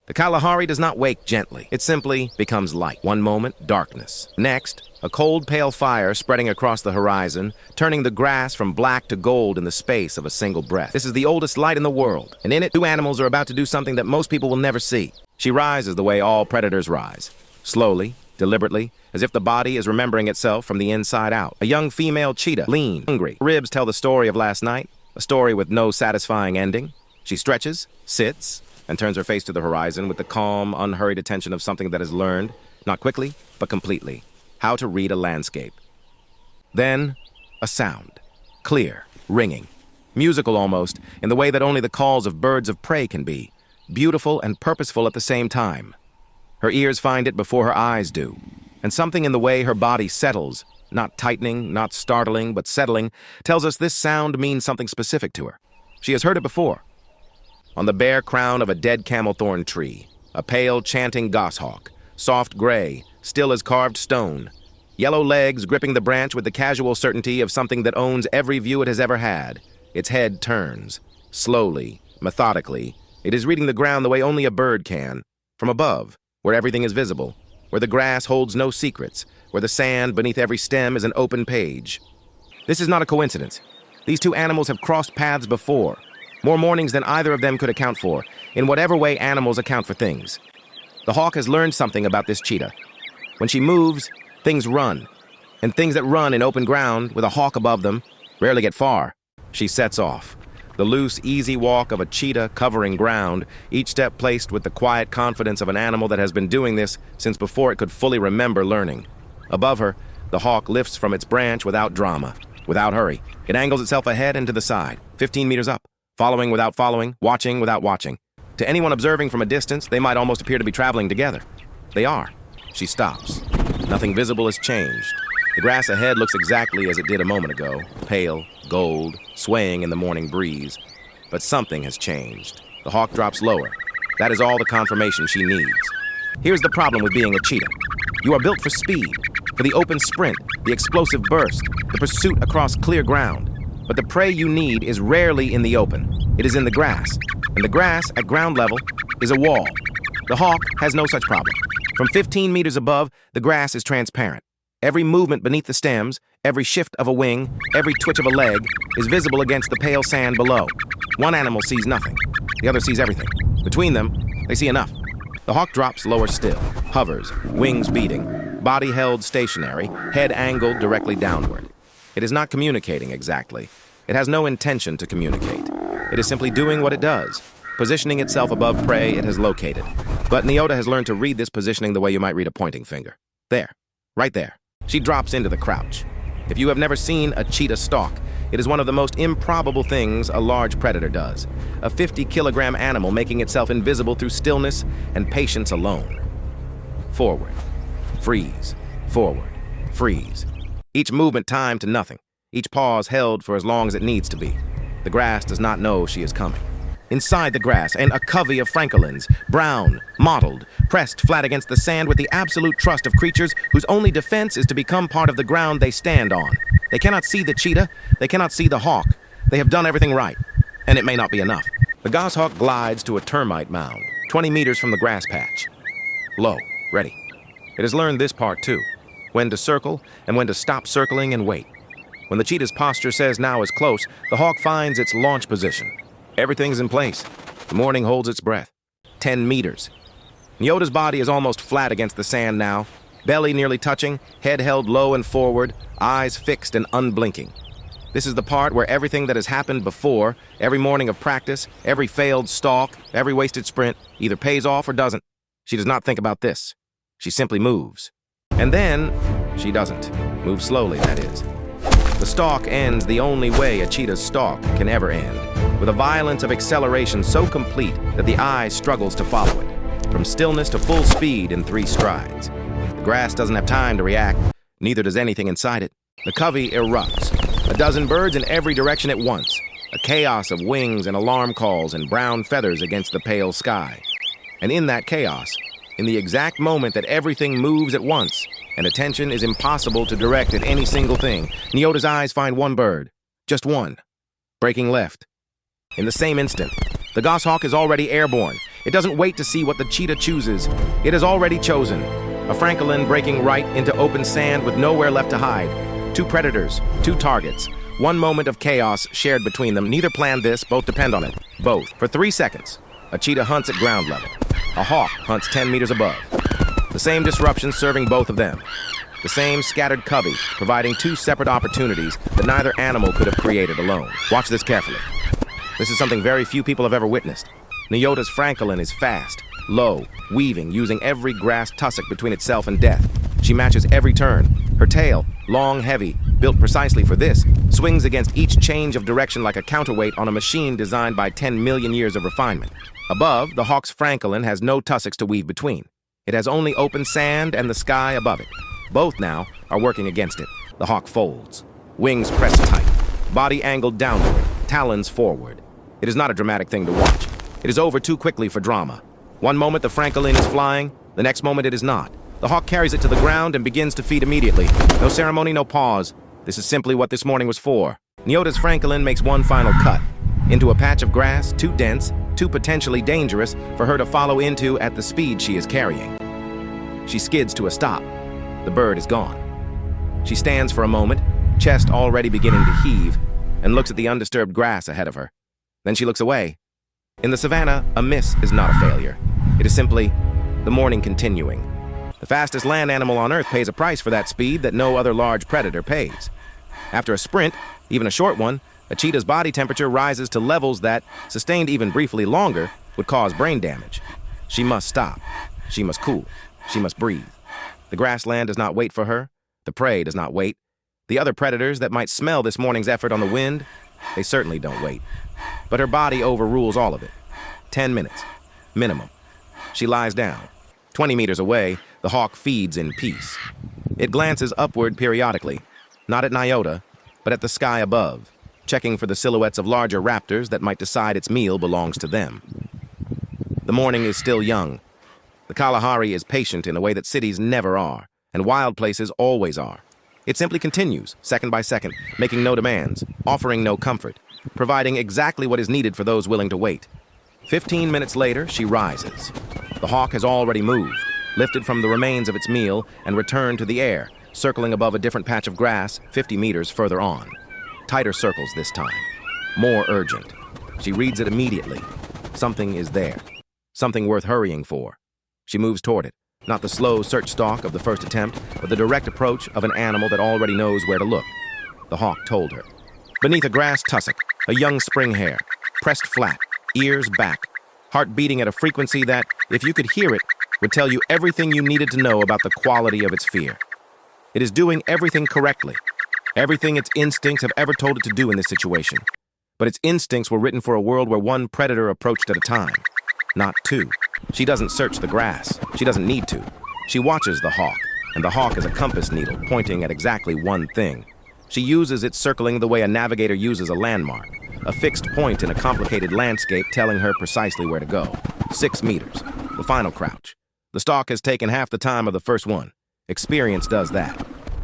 The Kalahari does not wake gently. It simply becomes light. One moment, darkness. Next, a cold, pale fire spreading across the horizon, turning the grass from black to gold in the space of a single breath. This is the oldest light in the world, and in it, two animals are about to do something that most people will never see. She rises the way all predators rise. Slowly, deliberately, as if the body is remembering itself from the inside out. A young female cheetah, lean, hungry. Ribs tell the story of last night, a story with no satisfying ending. She stretches, sits, and turns her face to the horizon with the calm, unhurried attention of something that has learned, not quickly, but completely, how to read a landscape. Then, a sound. Clear, ringing, musical almost, in the way that only the calls of birds of prey can be, beautiful and purposeful at the same time. Her ears find it before her eyes do, and something in the way her body settles, not tightening, not startling, but settling, tells us this sound means something specific to her. She has heard it before. On the bare crown of a dead camelthorn tree, a pale chanting goshawk, soft gray, still as carved stone, yellow legs gripping the branch with the casual certainty of something that owns every view it has ever had. Its head turns, slowly, methodically. It is reading the ground the way only a bird can, from above, where everything is visible, where the grass holds no secrets, where the sand beneath every stem is an open page. This is not a coincidence. These two animals have crossed paths before, more mornings than either of them could account for, in whatever way animals account for things. The hawk has learned something about this cheetah. When she moves, things run, and things that run in open ground with a hawk above them rarely get far. She sets off. The loose, easy walk of a cheetah covering ground, each step placed with the quiet confidence of an animal that has been doing this since before it could fully remember learning. Above her, the hawk lifts from its branch without drama, without hurry. It angles itself ahead and to the side, 15 meters up, following without following, watching without watching. To anyone observing from a distance, they might almost appear to be traveling together. They are. She stops. Nothing visible has changed. The grass ahead looks exactly as it did a moment ago, pale, gold, swaying in the morning breeze. But something has changed. The hawk drops lower. That is all the confirmation she needs. Here's the problem with being a cheetah. You are built for speed, for the open sprint, the explosive burst, the pursuit across clear ground. But the prey you need is rarely in the open. It is in the grass. And the grass, at ground level, is a wall. The hawk has no such problem. From 15 meters above, the grass is transparent. Every movement beneath the stems, every shift of a wing, every twitch of a leg is visible against the pale sand below. One animal sees nothing. The other sees everything. Between them, they see enough. The hawk drops lower still, hovers, wings beating, body held stationary, head angled directly downward. It is not communicating exactly. It has no intention to communicate. It is simply doing what it does, positioning itself above prey it has located. But Nyota has learned to read this positioning the way you might read a pointing finger. There, right there. She drops into the crouch. If you have never seen a cheetah stalk, it is one of the most improbable things a large predator does. A 50-kilogram animal making itself invisible through stillness and patience alone. Forward, freeze, forward, freeze. Each movement timed to nothing. Each pause held for as long as it needs to be. The grass does not know she is coming. Inside the grass, and a covey of francolins, brown, mottled, pressed flat against the sand with the absolute trust of creatures whose only defense is to become part of the ground they stand on. They cannot see the cheetah, they cannot see the hawk. They have done everything right, and it may not be enough. The goshawk glides to a termite mound, 20 meters from the grass patch. Low, ready. It has learned this part too, when to circle and when to stop circling and wait. When the cheetah's posture says now is close, the hawk finds its launch position. Everything's in place. The morning holds its breath. 10 meters. Nyota's body is almost flat against the sand now, belly nearly touching, head held low and forward, eyes fixed and unblinking. This is the part where everything that has happened before, every morning of practice, every failed stalk, every wasted sprint, either pays off or doesn't. She does not think about this. She simply moves. And then, she doesn't. Move slowly, that is. The stalk ends the only way a cheetah's stalk can ever end, with a violence of acceleration so complete that the eye struggles to follow it, from stillness to full speed in 3 strides. The grass doesn't have time to react, neither does anything inside it. The covey erupts, a dozen birds in every direction at once, a chaos of wings and alarm calls and brown feathers against the pale sky. And in that chaos, in the exact moment that everything moves at once, and attention is impossible to direct at any single thing, Nyota's eyes find one bird, just one, breaking left. In the same instant, the goshawk is already airborne, It doesn't wait to see what the cheetah chooses. It has already chosen. A francolin breaking right into open sand with nowhere left to hide. Two predators, two targets. One moment of chaos shared between them. Neither planned this, both depend on it. Both. For 3 seconds, a cheetah hunts at ground level. A hawk hunts 10 meters above. The same disruption serving both of them. The same scattered covey, providing two separate opportunities that neither animal could have created alone. Watch this carefully. This is something very few people have ever witnessed. Nyota's francolin is fast, low, weaving, using every grass tussock between itself and death. She matches every turn. Her tail, long, heavy, built precisely for this, swings against each change of direction like a counterweight on a machine designed by 10 million years of refinement. Above, the hawk's francolin has no tussocks to weave between. It has only open sand and the sky above it. Both now are working against it. The hawk folds. Wings pressed tight. Body angled downward. Talons forward. It is not a dramatic thing to watch. It is over too quickly for drama. One moment the francolin is flying, the next moment it is not. The hawk carries it to the ground and begins to feed immediately. No ceremony, no pause. This is simply what this morning was for. Nyota's francolin makes one final cut. Into a patch of grass, too dense, too potentially dangerous for her to follow into at the speed she is carrying. She skids to a stop. The bird is gone. She stands for a moment, chest already beginning to heave, and looks at the undisturbed grass ahead of her. Then she looks away. In the savannah, a miss is not a failure. It is simply the morning continuing. The fastest land animal on Earth pays a price for that speed that no other large predator pays. After a sprint, even a short one, a cheetah's body temperature rises to levels that, sustained even briefly longer, would cause brain damage. She must stop. She must cool. She must breathe. The grassland does not wait for her. The prey does not wait. The other predators that might smell this morning's effort on the wind, they certainly don't wait. But her body overrules all of it. 10 minutes, minimum. She lies down. 20 meters away, the hawk feeds in peace. It glances upward periodically, not at Nyota, but at the sky above, checking for the silhouettes of larger raptors that might decide its meal belongs to them. The morning is still young. The Kalahari is patient in a way that cities never are, and wild places always are. It simply continues, second by second, making no demands, offering no comfort, providing exactly what is needed for those willing to wait. 15 minutes later, she rises. The hawk has already moved, lifted from the remains of its meal, and returned to the air, circling above a different patch of grass 50 meters further on. Tighter circles this time. More urgent. She reads it immediately. Something is there. Something worth hurrying for. She moves toward it. Not the slow search stalk of the first attempt, but the direct approach of an animal that already knows where to look. The hawk told her. Beneath a grass tussock, a young spring hare, pressed flat, ears back, heart beating at a frequency that, if you could hear it, would tell you everything you needed to know about the quality of its fear. It is doing everything correctly, everything its instincts have ever told it to do in this situation. But its instincts were written for a world where one predator approached at a time, not two. She doesn't search the grass. She doesn't need to. She watches the hawk, and the hawk is a compass needle pointing at exactly one thing. She uses its circling the way a navigator uses a landmark, a fixed point in a complicated landscape telling her precisely where to go. 6 meters, the final crouch. The stalk has taken half the time of the first one. Experience does that.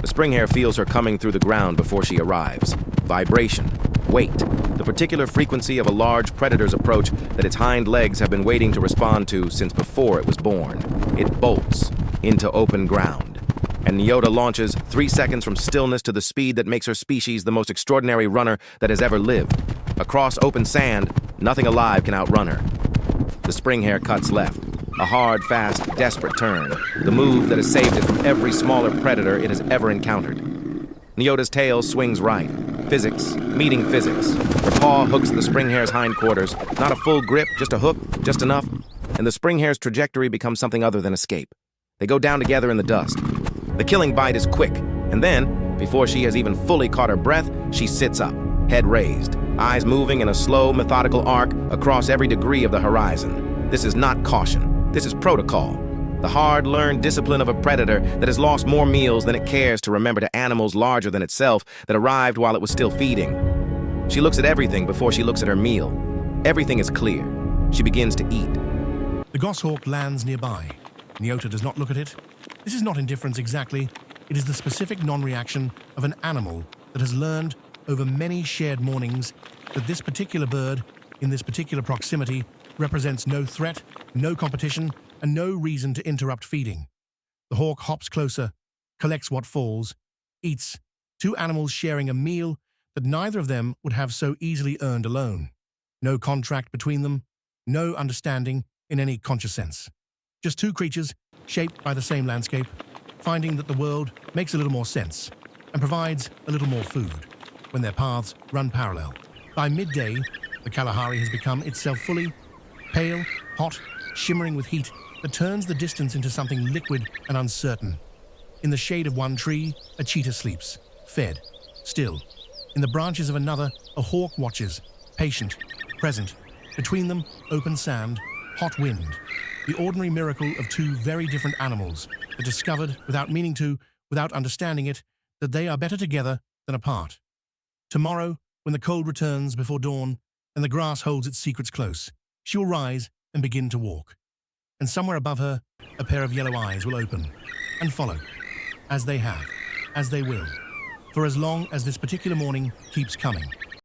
The spring hare feels her coming through the ground before she arrives. Vibration, weight, the particular frequency of a large predator's approach that its hind legs have been waiting to respond to since before it was born. It bolts into open ground. And Nyota launches 3 seconds from stillness to the speed that makes her species the most extraordinary runner that has ever lived. Across open sand, nothing alive can outrun her. The spring hare cuts left. A hard, fast, desperate turn. The move that has saved it from every smaller predator it has ever encountered. Nyota's tail swings right. Physics, meeting physics. Her paw hooks the spring hare's hindquarters. Not a full grip, just a hook, just enough. And the spring hare's trajectory becomes something other than escape. They go down together in the dust. The killing bite is quick. And then, before she has even fully caught her breath, she sits up, head raised, eyes moving in a slow, methodical arc across every degree of the horizon. This is not caution. This is protocol. The hard-learned discipline of a predator that has lost more meals than it cares to remember to animals larger than itself that arrived while it was still feeding. She looks at everything before she looks at her meal. Everything is clear. She begins to eat. The goshawk lands nearby. Nyota does not look at it. This is not indifference exactly. It is the specific non-reaction of an animal that has learned over many shared mornings that this particular bird, in this particular proximity, represents no threat no competition, and no reason to interrupt feeding. The hawk hops closer, collects what falls, eats, two animals sharing a meal that neither of them would have so easily earned alone. No contract between them, no understanding in any conscious sense. Just two creatures shaped by the same landscape, finding that the world makes a little more sense and provides a little more food when their paths run parallel. By midday, the Kalahari has become itself fully, pale, hot, shimmering with heat that turns the distance into something liquid and uncertain. In the shade of one tree, a cheetah sleeps, fed, still. In the branches of another, a hawk watches, patient, present. Between them, open sand, hot wind. The ordinary miracle of two very different animals that discovered, without meaning to, without understanding it, that they are better together than apart. Tomorrow, when the cold returns before dawn and the grass holds its secrets close, she will rise and begin to walk. And somewhere above her, a pair of yellow eyes will open and follow, as they have, as they will, for as long as this particular morning keeps coming.